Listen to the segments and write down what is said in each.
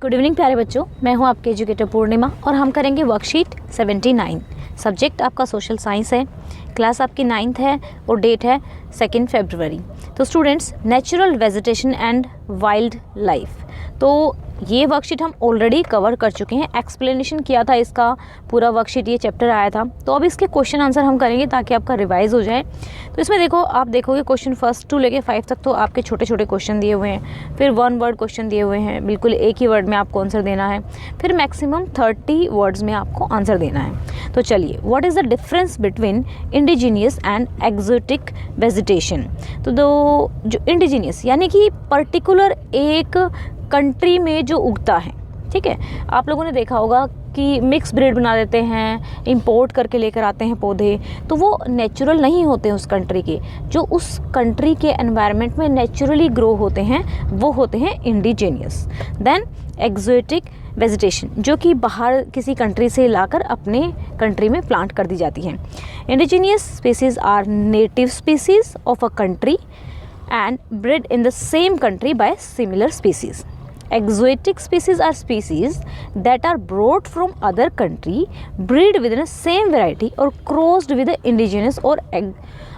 Good evening प्यारे बच्चों, मैं हूं आपके एजुकेटर पूर्णिमा और हम करेंगे वर्कशीट 79। सब्जेक्ट आपका सोशल साइंस है, क्लास आपकी 9th है और डेट है 2 फरवरी। तो students, natural vegetation and wild life, तो ये वर्कशीट हम ऑलरेडी कवर कर चुके हैं, एक्सप्लेनेशन किया था इसका, पूरा वर्कशीट ये चैप्टर आया था। तो अब इसके क्वेश्चन आंसर हम करेंगे ताकि आपका रिवाइज हो जाए। तो इसमें देखो, आप देखोगे क्वेश्चन 1 to लेके 5 तक तो आपके छोटे छोटे क्वेश्चन दिए हुए हैं, फिर 1 वर्ड क्वेश्चन दिए हुए हैं, बिल्कुल एक ही वर्ड में आपको आंसर देना है, फिर मैक्सिमम 30 वर्ड्स में आपको आंसर देना है। तो चलिए, what is the difference between indigenous and exotic vegetation. तो जो इंडिजीनियस यानी कि पर्टिकुलर एक कंट्री में जो उगता है, ठीक है, आप लोगों ने देखा होगा कि मिक्स ब्रीड बना देते हैं, इंपोर्ट करके लेकर आते हैं पौधे, तो वो नेचुरल नहीं होते उस कंट्री के, जो उस कंट्री के एनवायरनमेंट में नेचुरली ग्रो होते हैं वो होते हैं इंडिजीनियस। देन एक्जोटिक वेजिटेशन, जो कि बाहर किसी कंट्री से लाकर अपने कंट्री में प्लांट कर दी जाती हैं। Indigenous species are native species of a country and bred in the same country by similar species. Exotic species are species that are brought from other country, bred within the same variety or crossed with the indigenous or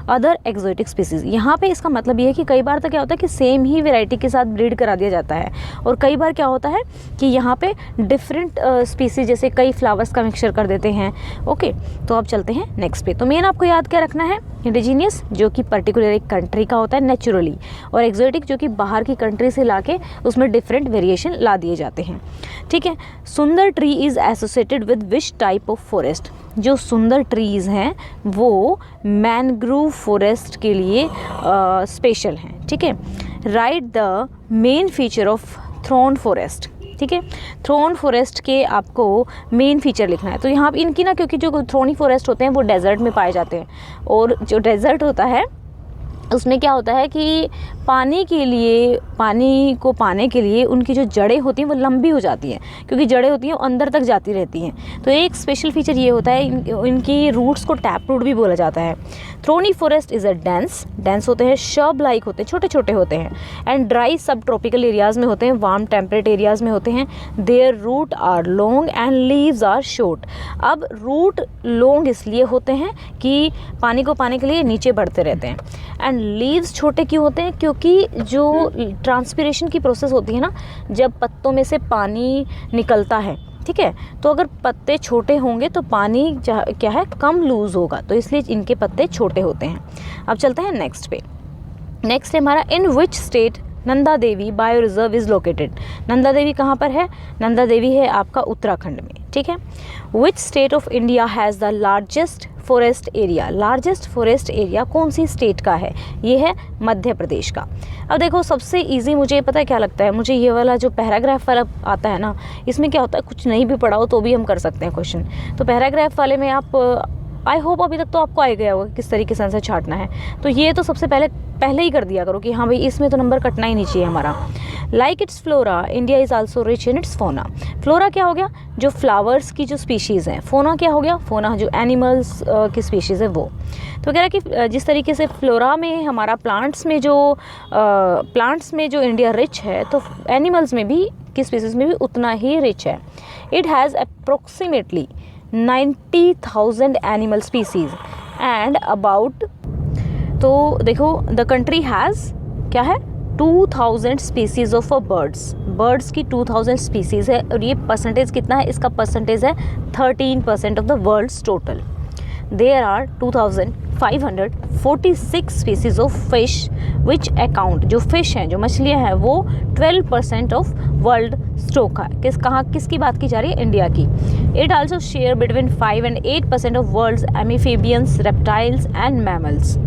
other exotic species. यहाँ पे इसका मतलब ये है कि कई बार तो क्या होता है कि सेम ही वैरायटी के साथ ब्रीड करा दिया जाता है, और कई बार क्या होता है कि यहाँ पे डिफरेंट स्पीसीज जैसे कई फ्लावर्स का मिक्सचर कर देते हैं। ओके, तो अब चलते हैं नेक्स्ट पे। तो मेन आपको याद क्या रखना है, इंडिजीनियस जो कि पर्टिकुलर एक कंट्री का होता है नेचुरली, और एक्जोटिक जो कि बाहर की कंट्री से लाके उसमें डिफरेंट वेरिएशन ला दिए जाते हैं। ठीक है, सुंदर tree is associated with which type of forest. जो सुंदर ट्रीज़ हैं वो मैनग्रोव फॉरेस्ट के लिए स्पेशल हैं। ठीक है, right the main feature of thrown forest. ठीक है, थ्रॉन फॉरेस्ट के आपको मेन फीचर लिखना है। तो यहाँ पर इनकी ना, क्योंकि जो थ्रॉनी फॉरेस्ट होते हैं वो डेजर्ट में पाए जाते हैं, और जो डेजर्ट होता है उसमें क्या होता है कि पानी को पाने के लिए उनकी जो जड़ें होती हैं वो लंबी हो जाती हैं, क्योंकि जड़ें होती हैं वो अंदर तक जाती रहती हैं। तो एक स्पेशल फीचर ये होता है, इनकी रूट्स को टैप रूट भी बोला जाता है। Thorny forest is a dense होते हैं, शर्ब लाइक होते हैं, छोटे छोटे होते हैं, and dry subtropical areas में होते हैं, वार्म टेम्परेट एरियाज़ में होते हैं। Their root are long and leaves are short. अब रूट लॉन्ग इसलिए होते हैं कि पानी को पाने के लिए नीचे बढ़ते रहते हैं, एंड लीव्स छोटे क्यों होते हैं, क्योंकि जो ट्रांसपिरेशन की प्रोसेस होती है ना, जब पत्तों में से पानी निकलता है, ठीक है, तो अगर पत्ते छोटे होंगे तो पानी क्या है, कम लूज़ होगा, तो इसलिए इनके पत्ते छोटे होते हैं। अब चलते हैं नेक्स्ट पे। नेक्स्ट है हमारा, in which state Nanda Devi bio reserve is located. Nanda Devi कहाँ पर है, नंदा देवी है आपका उत्तराखंड में। ठीक है, which state of India has the largest forest area. Largest forest area कौन सी स्टेट का है, ये है मध्य प्रदेश का। अब देखो, सबसे इजी मुझे पता है क्या लगता है, मुझे ये वाला जो पैराग्राफ वाला आता है ना, इसमें क्या होता है, कुछ नहीं भी पढ़ा हो तो भी हम कर सकते हैं क्वेश्चन। तो पैराग्राफ वाले में आप, आई होप अभी तक तो आपको आ गया होगा किस तरीके से आंसर छाटना है। तो ये तो सबसे पहले ही कर दिया करो कि हाँ भाई, इसमें तो नंबर कटना ही नहीं चाहिए हमारा। Like it's flora, India is also rich in its फोना। फ्लोरा क्या हो गया, जो फ्लावर्स की जो स्पीशीज़ हैं। फोना क्या हो गया, फोना जो एनिमल्स की स्पीशीज़ है वो। तो कह रहा है कि जिस तरीके से फ्लोरा में हमारा प्लांट्स में जो इंडिया रिच है, तो एनिमल्स में भी की स्पीशीज़ में भी उतना ही रिच है। It has approximately 90,000 animal species and about, तो देखो द कंट्री हैज़ क्या है, 2000 स्पीसीज ऑफ बर्ड्स की 2000 स्पीसीज है, और ये परसेंटेज कितना है, इसका परसेंटेज है 13% of the world's total. There are 2546 species of fish which account, जो फिश हैं, जो मछलियाँ हैं, वो 12% ऑफ वर्ल्ड स्टॉक है। किसकी बात की जा रही है, इंडिया की। It also share between 5 and 8% of world's amphibians, reptiles and mammals.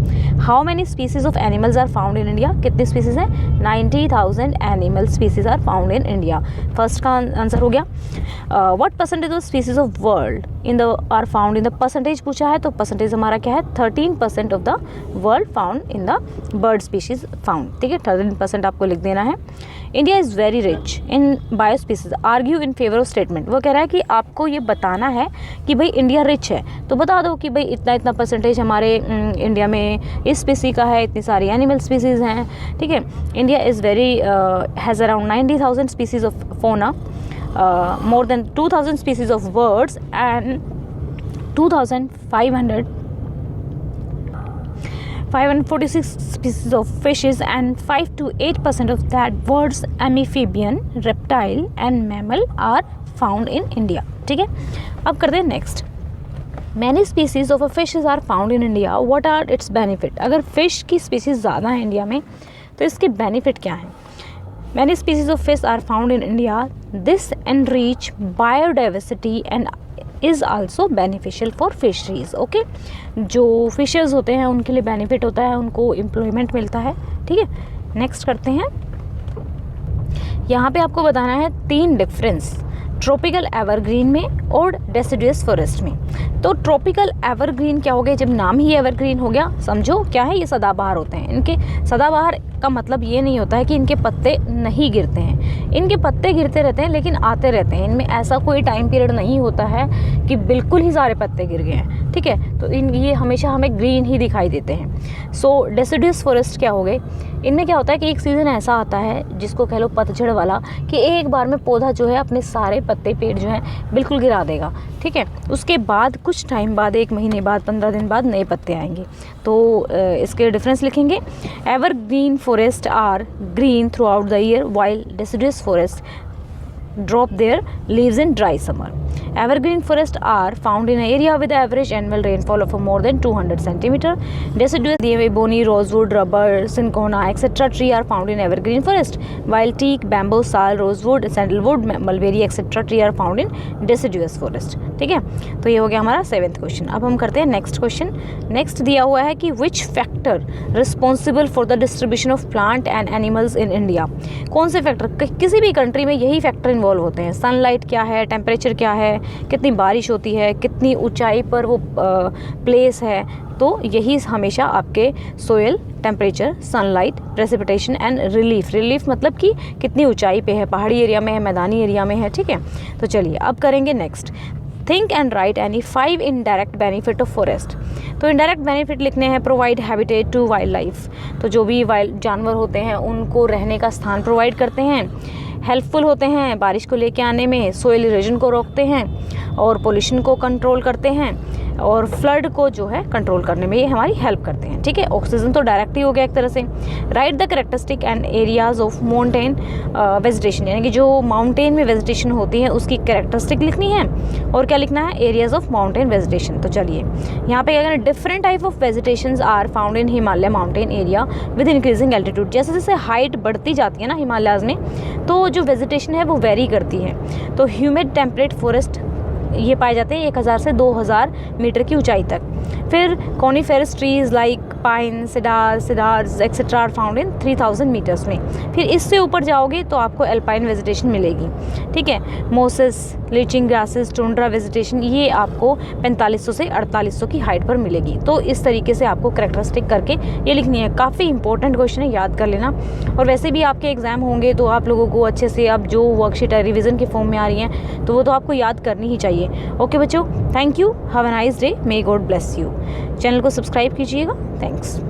How many species of animals are found in India, कितने स्पीसीज हैं, 90,000 animal species are found in India. First का आंसर हो गया। What percentage of species of world in the are found in the, percentage पूछा है, तो percentage हमारा क्या है, 13% of the world found in the bird species found. ठीक है, 13% आपको लिख देना है। India is very rich in bio species, argue in favour of statement. वो कह रहा है कि आपको ये बताना है कि भाई इंडिया रिच है, तो बता दो कि भाई इतना परसेंटेज हमारे इंडिया में इस स्पीसी का है, इतनी सारी एनिमल स्पीसीज़ हैं, ठीक है। India is very has around 90,000 species of फोना, more than 2,000 species of birds and 2,546 species of fishes, and 5 to 8% of that birds, amphibian, reptile and mammal are found in India, ठीक है। अब करते हैं next. Many species of a fishes are found in India, what are its benefit. अगर fish की species ज़्यादा है India में तो इसके बेनिफिट क्या हैं। Many species of fish are found in India. This enrich biodiversity and is also beneficial for fisheries. Okay, जो फिशर्स होते हैं उनके लिए बेनिफिट होता है, उनको एम्प्लॉयमेंट मिलता है, ठीक है। नेक्स्ट करते हैं। यहाँ पे आपको बताना है 3 डिफरेंस ट्रॉपिकल एवरग्रीन में और डेसिडुअस फॉरेस्ट में। तो ट्रॉपिकल एवरग्रीन क्या हो गया, जब नाम ही एवरग्रीन हो गया, समझो क्या है, ये सदाबहार होते हैं। इनके सदाबहार का मतलब ये नहीं होता है कि इनके पत्ते नहीं गिरते हैं, इनके पत्ते गिरते रहते हैं लेकिन आते रहते हैं। इनमें ऐसा कोई टाइम पीरियड नहीं होता है कि बिल्कुल ही सारे पत्ते गिर गए हैं, ठीक है। तो ये हमेशा हमें ग्रीन ही दिखाई देते हैं। सो डेसिडुअस फॉरेस्ट क्या हो गए, इनमें क्या होता है कि एक सीज़न ऐसा आता है जिसको कह लो पतझड़ वाला, कि एक बार में पौधा जो है अपने सारे पत्ते पेड़ जो है बिल्कुल गिरा देगा, ठीक है। उसके बाद कुछ टाइम बाद, 1 महीने बाद, 15 दिन बाद नए पत्ते आएंगे। तो इसके डिफरेंस लिखेंगे। Evergreen forest are green throughout the year while deciduous forest drop their leaves in dry summer. Evergreen forests are found in an area with average annual rainfall of more than 200 centimeter. Deciduous, ebony, rosewood, rubber, cinchona, etc. tree are found in evergreen forest, while teak, bamboo, sal, rosewood, sandalwood, mulberry, etc. tree are found in deciduous forest. ठीक है, तो ये हो गया हमारा 7th question. अब हम करते हैं नेक्स्ट क्वेश्चन। नेक्स्ट दिया हुआ है कि which factor responsible for the distribution of plant and animals in India. कौन से फैक्टर, किसी भी कंट्री में यही फैक्टर इन्वॉल्व होते हैं। सनलाइट क्या है, टेम्परेचर क्या है, कितनी बारिश होती है, कितनी ऊंचाई पर वो प्लेस है, तो यही हमेशा आपके soil, temperature, sunlight, precipitation and relief मतलब कि कितनी ऊंचाई पे है, पहाड़ी एरिया में है, मैदानी एरिया में है, ठीक है। तो चलिए अब करेंगे next. Think and write any 5 indirect benefit of forest. तो इनडायरेक्ट बेनिफिट लिखने हैं। Provide habitat to wildlife, तो जो भी वाइल्ड जानवर होते हैं उनको रहने का स्थान प्रोवाइड करते हैं। हेल्पफुल होते हैं बारिश को लेके आने में, सोइल इरोजन को रोकते हैं और पोल्यूशन को कंट्रोल करते हैं, और फ्लड को जो है कंट्रोल करने में ये हमारी हेल्प करते हैं, ठीक है। ऑक्सीजन तो डायरेक्ट ही हो गया एक तरह से। Right the characteristic and areas of mountain vegetation, यानी कि जो माउंटेन में वेजिटेशन होती है उसकी कैरेक्टरिस्टिक लिखनी है, और क्या लिखना है, एरियाज ऑफ माउंटेन वेजिटेशन। तो चलिए यहाँ पे क्या करना, different type of vegetations are found in Himalaya mountain area with increasing altitude. जैसे जैसे हाइट बढ़ती जाती है ना हिमालयाज में, तो जो वेजिटेशन है वो वेरी करती है। तो ह्यूमिड टेम्परेट फॉरेस्ट ये पाए जाते हैं 1000 से 2000 मीटर की ऊंचाई तक। फिर coniferous trees like pine, cedars etcetera are found in 3000 metres में। फिर इससे ऊपर जाओगे तो आपको एल्पाइन वेजिटेशन मिलेगी, ठीक है। Moses, leaching grasses, tundra vegetation ये आपको 4500 से 4800 की हाइट पर मिलेगी। तो इस तरीके से आपको कैरेक्टरिस्टिक करके ये लिखनी है। काफ़ी इंपॉर्टेंट क्वेश्चन है, याद कर लेना। और वैसे भी आपके एग्जाम होंगे तो आप लोगों को अच्छे से, अब जो वर्कशीट है रिविज़न के फॉर्म में आ रही हैं तो वो तो आपको याद करनी ही चाहिए। ओके बच्चों, thank you, have a nice day, may God bless you. Channel को सब्सक्राइब कीजिएगा। थैंक्स।